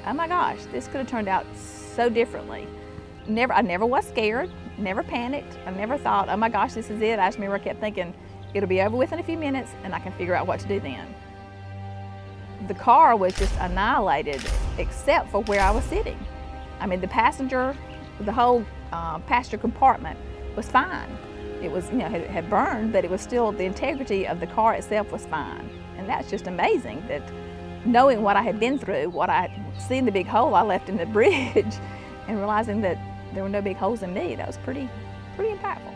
oh my gosh, this could have turned out so differently. I never was scared, never panicked. I never thought, oh my gosh, this is it. I just remember I kept thinking, it'll be over with in a few minutes and I can figure out what to do then. The car was just annihilated except for where I was sitting. I mean, the whole passenger compartment was fine. It was, it had burned, but it was still, the integrity of the car itself was fine. And that's just amazing that knowing what I had been through, seeing the big hole I left in the bridge and realizing that there were no big holes in me, that was pretty impactful.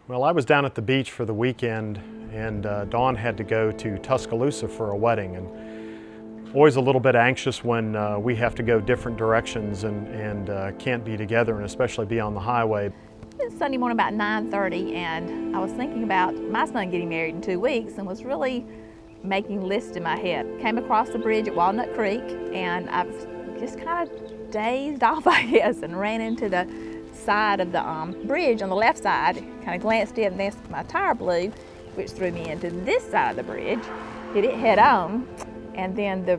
Well, I was down at the beach for the weekend, and Dawn had to go to Tuscaloosa for a wedding. And always a little bit anxious when we have to go different directions and can't be together, and especially be on the highway. It was Sunday morning about 9:30, and I was thinking about my son getting married in 2 weeks and was really making lists in my head. Came across the bridge at Walnut Creek, and I've just kind of dazed off, I guess, and ran into the side of the bridge on the left side, kind of glanced in, and then my tire blew, which threw me into this side of the bridge, hit it head on, and then the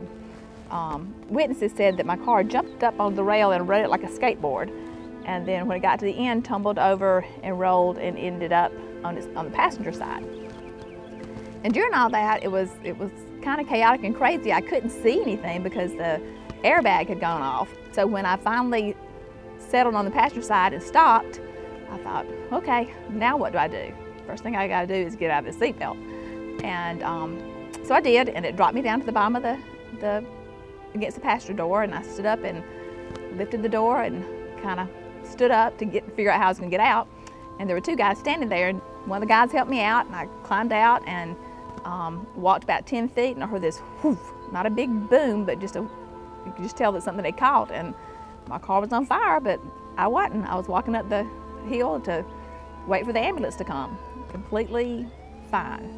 witnesses said that my car jumped up on the rail and rode it like a skateboard, and then when it got to the end, tumbled over and rolled and ended up on the passenger side. And during all that, it was kind of chaotic and crazy. I couldn't see anything because the airbag had gone off. So when I finally settled on the passenger side and stopped, I thought, okay, now what do I do? First thing I gotta do is get out of the seatbelt. And so I did, and it dropped me down to the bottom of against the passenger door, and I stood up and lifted the door and kind of stood up to figure out how I was gonna get out. And there were two guys standing there, and one of the guys helped me out, and I climbed out and walked about 10 feet, and I heard this whoof, not a big boom, but you could just tell that something had caught, and my car was on fire, but I wasn't. I was walking up the hill to wait for the ambulance to come, completely fine.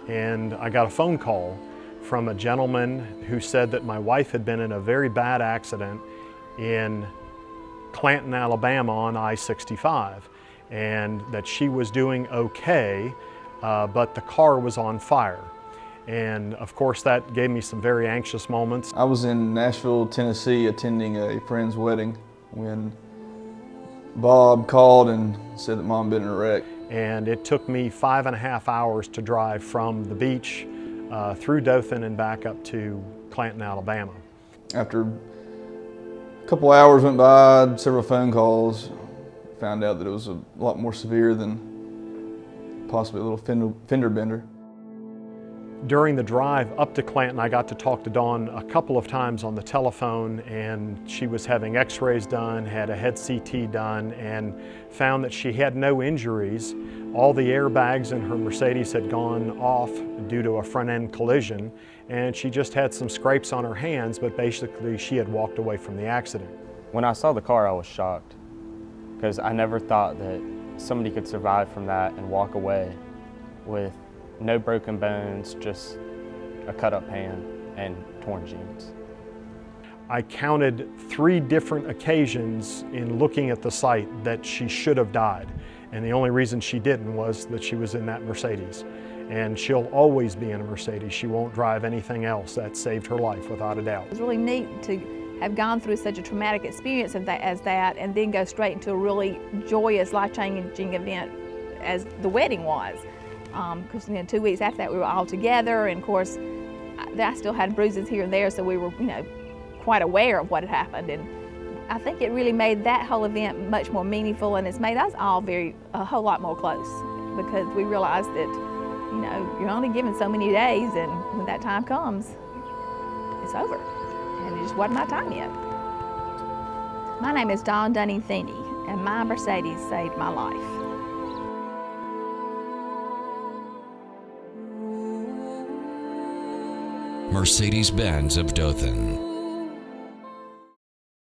And I got a phone call from a gentleman who said that my wife had been in a very bad accident in Clanton, Alabama on I-65, and that she was doing okay, but the car was on fire. And of course that gave me some very anxious moments. I was in Nashville, Tennessee attending a friend's wedding when Bob called and said that Mom had been in a wreck. And it took me 5.5 hours to drive from the beach through Dothan and back up to Clanton, Alabama. After A couple hours went by, several phone calls, found out that it was a lot more severe than possibly a little fender bender. During the drive up to Clanton, I got to talk to Dawn a couple of times on the telephone, and she was having x-rays done, had a head CT done, and found that she had no injuries. All the airbags in her Mercedes had gone off due to a front-end collision, and she just had some scrapes on her hands, but basically she had walked away from the accident. When I saw the car, I was shocked, because I never thought that somebody could survive from that and walk away with no broken bones, just a cut-up hand and torn jeans. I counted 3 different occasions in looking at the site that she should have died, and the only reason she didn't was that she was in that Mercedes. And she'll always be in a Mercedes. She won't drive anything else. That saved her life, without a doubt. It was really neat to have gone through such a traumatic experience as that, and then go straight into a really joyous, life-changing event as the wedding was. Because 2 weeks after that we were all together, and of course I still had bruises here and there, so we were quite aware of what had happened, and I think it really made that whole event much more meaningful, and it's made us all a whole lot more close, because we realized that you're only given so many days, and when that time comes, it's over, and it just wasn't my time yet. My name is Dawn Theune, and my Mercedes saved my life. Mercedes-Benz of Dothan.